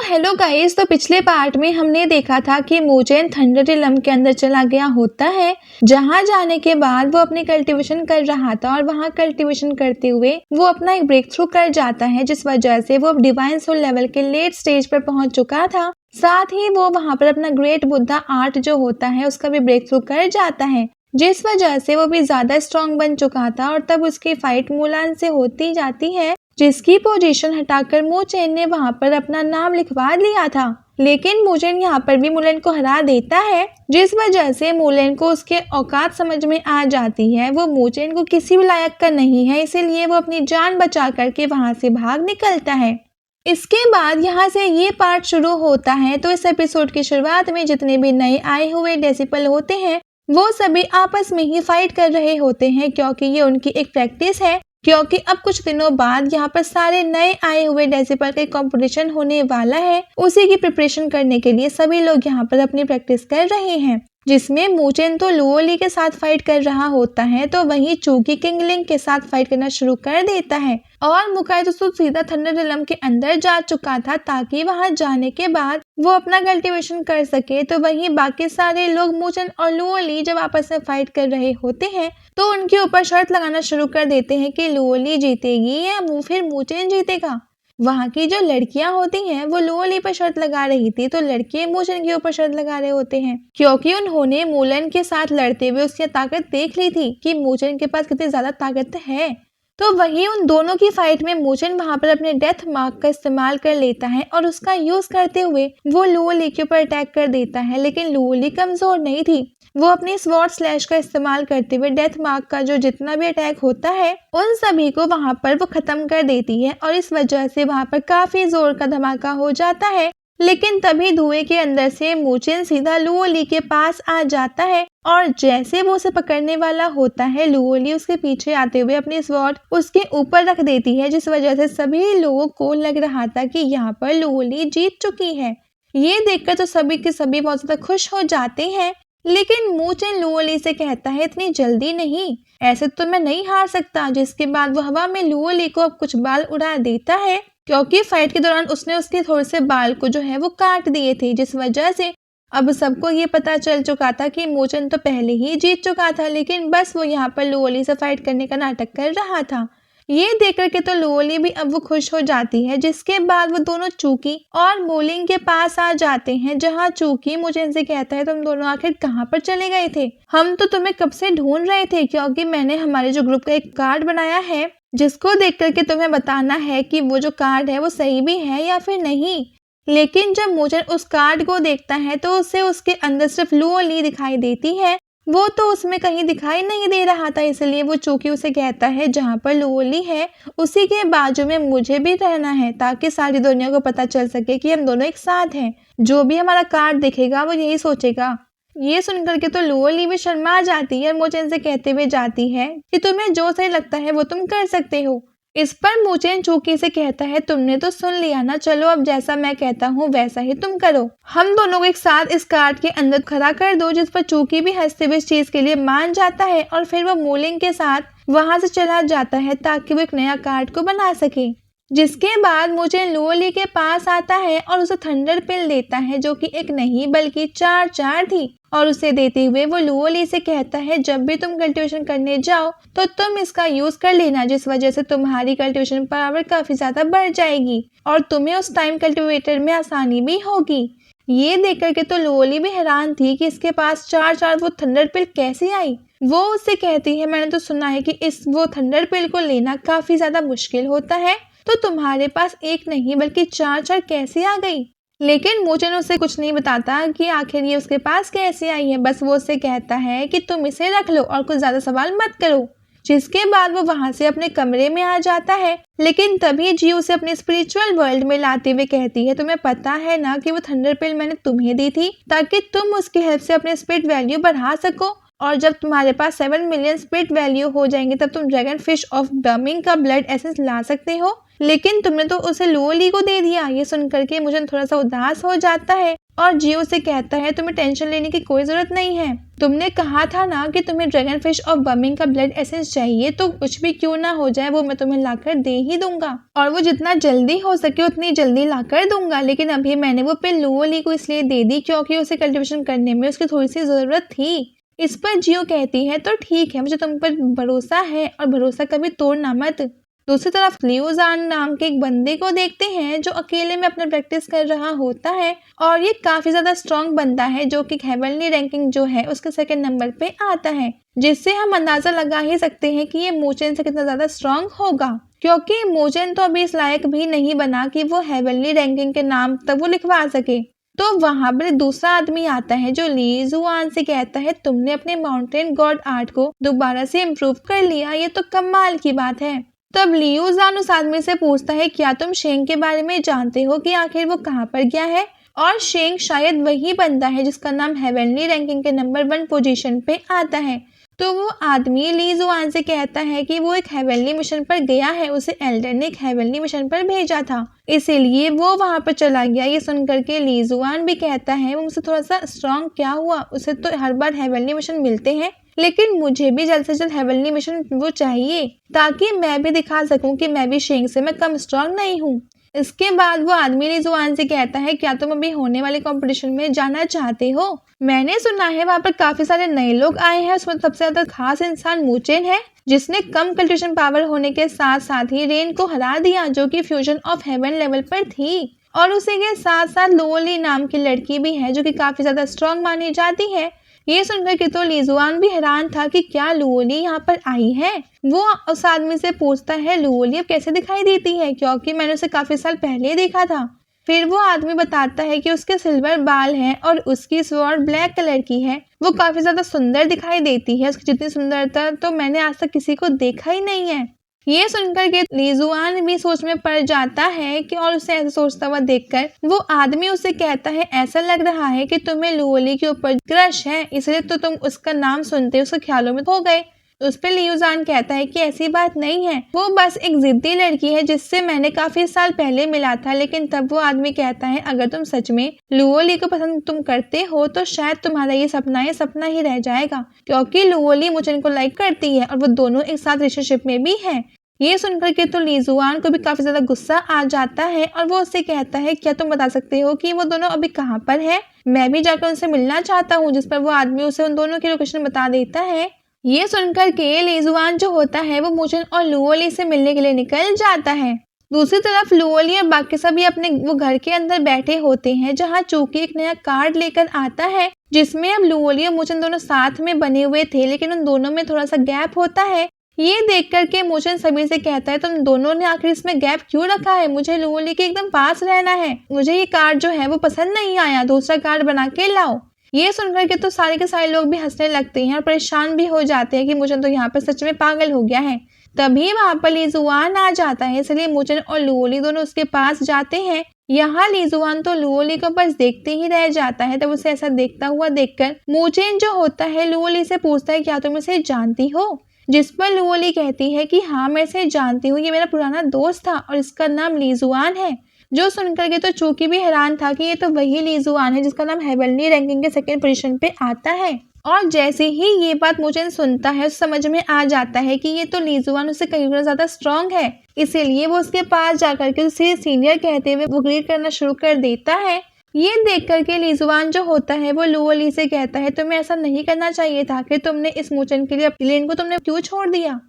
Hello guys, तो पिछले part में हमने देखा था कि मोजेन थंडर रिलम के अंदर चला गया होता है, जहां जाने के बाद वो अपनी कल्टीवेशन कर रहा था और वहां कल्टीवेशन करते हुए वो अपना एक ब्रेक थ्रू कर जाता है, जिस वजह से वो अब डिवाइन सोल लेवल के लेट स्टेज पर पहुंच चुका था। साथ ही वो वहां पर अपना ग्रेट बुद्धा आर्ट जो होता है उसका भी ब्रेक थ्रू कर जाता है, जिस वजह से वो भी ज्यादा स्ट्रॉन्ग बन चुका था। और तब उसकी फाइट मुलान से होती जाती है, जिसकी पोजीशन हटाकर मोचेन ने वहां पर अपना नाम लिखवा लिया था। लेकिन मोचेन यहाँ पर भी मुलेन को हरा देता है, जिस वजह से मुलेन को उसके औकात समझ में आ जाती है। वो मोचेन को किसी भी लायक का नहीं है, इसीलिए वो अपनी जान बचा करके वहां से भाग निकलता है। इसके बाद यहाँ से ये पार्ट शुरू होता है। तो इस एपिसोड की शुरुआत में जितने भी नए आए हुए डेसिपल होते हैं वो सभी आपस में ही फाइट कर रहे होते हैं, क्योंकि ये उनकी एक प्रैक्टिस है। क्योंकि अब कुछ दिनों बाद यहाँ पर सारे नए आए हुए डेसिपल का कंपटीशन होने वाला है, उसी की प्रिपरेशन करने के लिए सभी लोग यहाँ पर अपनी प्रैक्टिस कर रहे हैं, जिसमें मोचेन तो लुओली के साथ फाइट कर रहा होता है, तो वहीं चूकी किंगलिंग के साथ फाइट करना शुरू कर देता है। और मुकाई तो सीधा थंडर रिलम के अंदर जा चुका था ताकि वहां जाने के बाद वो अपना कल्टीवेशन कर सके। तो वहीं बाकी सारे लोग मोचेन और लुओली जब आपस में फाइट कर रहे होते हैं तो उनके ऊपर शर्त लगाना शुरू कर देते हैं कि लुओली जीतेगी या फिर मोचेन जीतेगा। वहाँ की जो लड़कियां होती हैं वो लुओली पर शर्त लगा रही थी, तो लड़के मोचेन के ऊपर शर्त लगा रहे होते हैं, क्योंकि उन्होंने मुलेन के साथ लड़ते हुए उसकी ताकत देख ली थी कि मोचेन के पास कितनी ज्यादा ताकत है। तो वही उन दोनों की फाइट में मोचेन वहां पर अपने डेथ मार्क का इस्तेमाल कर लेता है और उसका यूज करते हुए वो लुओली के ऊपर अटैक कर देता है। लेकिन लुओली कमजोर नहीं थी, वो अपनी स्वॉर्ड स्लैश का इस्तेमाल करते हुए डेथ मार्क का जो जितना भी अटैक होता है उन सभी को वहां पर वो खत्म कर देती है। और इस वजह से वहां पर काफी जोर का धमाका हो जाता है। लेकिन तभी धुएं के अंदर से मोचेन सीधा लुओली के पास आ जाता है और जैसे वो उसे पकड़ने वाला होता है, लुओली उसके पीछे आते हुए अपनी स्वॉर्ड उसके ऊपर रख देती है, जिस वजह से सभी लोगों को लग रहा था कि यहाँ पर लुओली जीत चुकी है। ये देखकर तो सभी के सभी बहुत ज्यादा खुश हो जाते हैं। लेकिन मोचेन लुओली से कहता है इतनी जल्दी नहीं, ऐसे तो मैं नहीं हार सकता। जिसके बाद वो हवा में लुओली को अब कुछ बाल उड़ा देता है, क्योंकि फाइट के दौरान उसने उसके थोड़े से बाल को जो है वो काट दिए थे, जिस वजह से अब सबको ये पता चल चुका था कि मोचेन तो पहले ही जीत चुका था। लेकिन बस वो यहाँ पर लुओली से फाइट करने का नाटक कर रहा था। ये देख करके तो लुओली भी अब वो खुश हो जाती है। जिसके बाद वो दोनों चूकी और मोलिंग के पास आ जाते हैं, जहाँ चूकी मोचेन से कहता है तुम दोनों आखिर कहाँ पर चले गए थे, हम तो तुम्हें कब से ढूंढ रहे थे, क्योंकि मैंने हमारे जो ग्रुप का एक कार्ड बनाया है जिसको देख करके तुम्हें बताना है कि वो जो कार्ड है वो सही भी है या फिर नहीं। लेकिन जब मोचेन उस कार्ड को देखता है तो उसे उसके अंदर सिर्फ लुओली दिखाई देती है, वो तो उसमें कहीं दिखाई नहीं दे रहा था। इसलिए वो चूंकि उसे कहता है जहाँ पर लुओली है उसी के बाजू में मुझे भी रहना है, ताकि सारी दुनिया को पता चल सके कि हम दोनों एक साथ हैं। जो भी हमारा कार्ड दिखेगा वो यही सोचेगा। ये सुनकर के तो लुओली भी शर्मा जाती है और मोचेन से कहते हुए जाती है कि तुम्हें जो सही लगता है वो तुम कर सकते हो। इस पर मोचेन चूकी से कहता है तुमने तो सुन लिया ना, चलो अब जैसा मैं कहता हूँ वैसा ही तुम करो। हम दोनों को एक साथ इस कार्ड के अंदर खड़ा कर दो। जिस पर चूकी भी हंसते हुए इस चीज के लिए मान जाता है और फिर वो मोलिंग के साथ वहां से चला जाता है ताकि वो एक नया कार्ड को बना सके। जिसके बाद मोचेन लुओली के पास आता है और उसे थंडर पिल देता है, जो कि एक नहीं बल्कि 4 थी। और उसे देते हुए वो लुओली से कहता है जब भी तुम कल्टीवेशन करने जाओ तो तुम इसका यूज कर लेना, जिस वजह से तुम्हारी कल्टीवेशन पावर काफी ज्यादा बढ़ जाएगी और तुम्हें उस टाइम कल्टीवेटर में आसानी भी होगी। ये देख करके तो लुओली भी हैरान थी कि इसके पास 4 वो थंडर पिल कैसे आई। वो उससे कहती है मैंने तो सुना है कि वो थंडर पिल को लेना काफी ज्यादा मुश्किल होता है, तो तुम्हारे पास एक नहीं बल्कि 4 कैसे आ गई। लेकिन मोचेन उससे कुछ नहीं बताता कि आखिर ये उसके पास कैसे आई है, बस वो उससे कहता है कि तुम इसे रख लो और कुछ ज्यादा सवाल मत करो। जिसके बाद वो वहां से अपने कमरे में आ जाता है। लेकिन तभी जी उसे अपने स्पिरिचुअल वर्ल्ड में लाते हुए कहती है तुम्हें पता है ना कि वो थंडर पिल मैंने तुम्हें दी थी ताकि तुम उसकी हेल्प से अपने स्पिरिट वैल्यू बढ़ा सको, और जब तुम्हारे पास 7 मिलियन स्पिरिट वैल्यू हो जाएंगे तब तुम ड्रैगन फिश ऑफ बर्मिंग का ब्लड एसेंस ला सकते हो। लेकिन तुमने तो उसे लुओली को दे दिया। ये सुन करके मुझे थोड़ा सा उदास हो जाता है और जियो से कहता है तुम्हें टेंशन लेने की कोई जरूरत नहीं है, तुमने कहा था ना कि तुम्हें ड्रैगन फिश और बमिंग का ब्लड एसेंस चाहिए, तो कुछ भी क्यों ना हो जाए वो मैं तुम्हें लाकर दे ही दूंगा और वो जितना जल्दी हो सके उतनी जल्दी लाकर दूंगा। लेकिन अभी मैंने वो पिल लुओली को इसलिए दे दी क्योंकि उसे कल्टीवेशन करने में उसकी थोड़ी सी जरूरत थी। इस पर जियो कहती है तो ठीक है, मुझे तुम पर भरोसा है और भरोसा कभी तोड़ना मत। दूसरी तरफ लियोजान नाम के एक बंदे को देखते हैं जो अकेले में अपना प्रैक्टिस कर रहा होता है और ये काफी ज्यादा स्ट्रॉन्ग बंदा है जो कि हेवनली रैंकिंग जो है उसके सेकंड नंबर पे आता है, जिससे हम अंदाजा लगा ही सकते हैं कि ये मोचेन से कितना ज्यादा स्ट्रॉन्ग होगा, क्योंकि मोचेन तो अभी इस लायक भी नहीं बना कि वो हेवनली रैंकिंग के नाम तक वो लिखवा सके। तो वहां पर दूसरा आदमी आता है जो ली जुआन से कहता है तुमने अपने माउंटेन गॉड आर्ट को दोबारा से इम्प्रूव कर लिया, ये तो कमाल की बात है। तब लियोजान उस आदमी से पूछता है क्या तुम शेंग के बारे में जानते हो कि आखिर वो कहाँ पर गया है, और शेंग शायद वही बंदा है जिसका नाम हेवनली रैंकिंग के नंबर 1 पोजीशन पे आता है। तो वो आदमी ली जुआन से कहता है कि वो एक हेवनली मिशन पर गया है, उसे एल्डर ने एक हेवनली मिशन पर भेजा था इसीलिए वो वहां पर चला गया। ये सुनकर के ली जुआन भी कहता है वो मुझसे थोड़ा सा स्ट्रॉन्ग क्या हुआ, उसे तो हर बार हेवनली मिशन मिलते हैं, लेकिन मुझे भी जल्द से जल्द हेवनली मिशन वो चाहिए ताकि मैं भी दिखा सकूं कि मैं भी शेंग से मैं कम स्ट्रॉन्ग नहीं हूँ। इसके बाद वो आदमी ली जुआन से कहता है क्या तुम अभी होने वाले कंपटीशन में जाना चाहते हो, मैंने सुना है वहाँ पर काफी सारे नए लोग आए हैं, उसमें सबसे ज्यादा खास इंसान मोचेन है जिसने कम कल्टीवेशन पावर होने के साथ साथ ही रेन को हरा दिया जो कि फ्यूजन ऑफ हेवन लेवल पर थी, और उसी के साथ साथ लोली नाम की लड़की भी है जो कि काफी ज्यादा स्ट्रॉन्ग मानी जाती है। ये सुनकर के तो लिजुआन भी हैरान था कि क्या लुओली यहाँ पर आई है। वो उस आदमी से पूछता है लुओली अब कैसे दिखाई देती है, क्योंकि मैंने उसे काफी साल पहले देखा था। फिर वो आदमी बताता है कि उसके सिल्वर बाल हैं और उसकी स्वॉर्ड ब्लैक कलर की है, वो काफी ज्यादा सुंदर दिखाई देती है, उसकी जितनी सुंदरता तो मैंने आज तक किसी को देखा ही नहीं है। ये सुनकर के लिजुआन भी सोच में पड़ जाता है कि और उसे ऐसा सोचता हुआ देखकर वो आदमी उसे कहता है ऐसा लग रहा है कि तुम्हें लुओली के ऊपर क्रश है, इसलिए तो तुम उसका नाम सुनते उसके ख्यालों में हो गए। उस पर लियुजान कहता है कि ऐसी बात नहीं है, वो बस एक जिद्दी लड़की है जिससे मैंने काफी साल पहले मिला था। लेकिन तब वो आदमी कहता है अगर तुम सच में लुओली को पसंद तुम करते हो तो शायद तुम्हारा ये सपना ही रह जाएगा, क्योंकि लुओली मुझे को लाइक करती है और वो दोनों एक साथ रिलेशनशिप में भी है। ये सुनकर के तो लिजुआन को भी काफी ज्यादा गुस्सा आ जाता है और वो उससे कहता है क्या तुम बता सकते हो कि वो दोनों अभी कहाँ पर है, मैं भी जाकर उनसे मिलना चाहता हूँ। जिस पर वो आदमी उसे उन दोनों की लोकेशन बता देता है। ये सुनकर के लिजुआन जो होता है वो मुचेन और लुओली से मिलने के लिए निकल जाता है। दूसरी तरफ लुओली और बाकी सभी अपने वो घर के अंदर बैठे होते हैं जहाँ चूकी एक नया कार्ड लेकर आता है जिसमें अब लुओली और मुचेन दोनों साथ में बने हुए थे, लेकिन उन दोनों में थोड़ा सा गैप होता है। ये देख करके मुचेन सभी से कहता है तुम दोनों ने आखिर इसमें गैप क्यों रखा है, मुझे लुओली के एकदम पास रहना है, मुझे ये कार्ड जो है वो पसंद नहीं आया, दूसरा कार्ड बना के लाओ। ये सुनकर के तो सारे के सारे लोग भी हंसने लगते हैं और परेशान भी हो जाते हैं कि मुचेन तो यहाँ पर सच में पागल हो गया है। तभी वहां पर लिजुआन आ जाता है, इसलिए मुचेन और लुओली दोनों उसके पास जाते हैं। यहाँ लिजुआन तो लुओली को बस देखते ही रह जाता है। तब उसे ऐसा देखता हुआ देखकर मुचेन जो होता है लुओली से पूछता है क्या तुम इसे जानती हो, जिस पर लुओली कहती है कि हाँ मैं इसे जानती हूँ, ये मेरा पुराना दोस्त था और इसका नाम लिजुआन है। जो सुनकर के तो चूकी भी हैरान था कि ये तो वही लिजुआन है जिसका नाम हेवनली रैंकिंग के सेकंड पोजीशन पे आता है। और जैसे ही ये बात मुचेन सुनता है उस समझ में आ जाता है कि ये तो लिजुआन उससे कई गुना ज्यादा स्ट्रॉन्ग है, इसीलिए वो उसके पास जाकर के उसे सीनियर कहते हुए वो ग्रीट करना शुरू कर देता है। ये देख करके लिजुआन जो होता है वो लुओली से कहता है तुम्हें ऐसा नहीं करना चाहिए था कि तुमने इस मुचेन के लिए लेन को तुमने क्यों छोड़ दिया।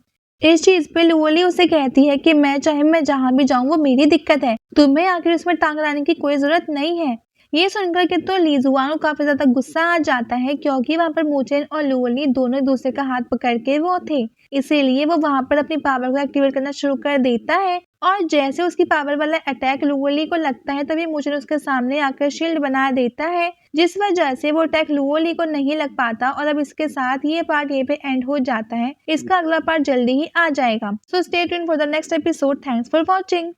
इस चीज पे लुओली उसे कहती है कि मैं चाहे मैं जहाँ भी जाऊँ वो मेरी दिक्कत है, तुम्हें आखिर उसमें टांग लाने की कोई जरूरत नहीं है। ये सुनकर के तो लिजुआन को काफी ज्यादा गुस्सा आ जाता है क्योंकि वहाँ पर मुचेन और लुओली दोनों दूसरे का हाथ पकड़ के वो थे, इसीलिए वो वहाँ पर अपनी पावर को एक्टिवेट करना शुरू कर देता है। और जैसे उसकी पावर वाला अटैक लुओली को लगता है तभी मुचेन उसके सामने आकर शील्ड बना देता है, जिस वजह से वो अटैक लुओली को नहीं लग पाता। और अब इसके साथ ये पार्ट ये पे एंड हो जाता है। इसका अगला पार्ट जल्दी ही आ जाएगा। So stay tuned for the next episode. Thanks for watching.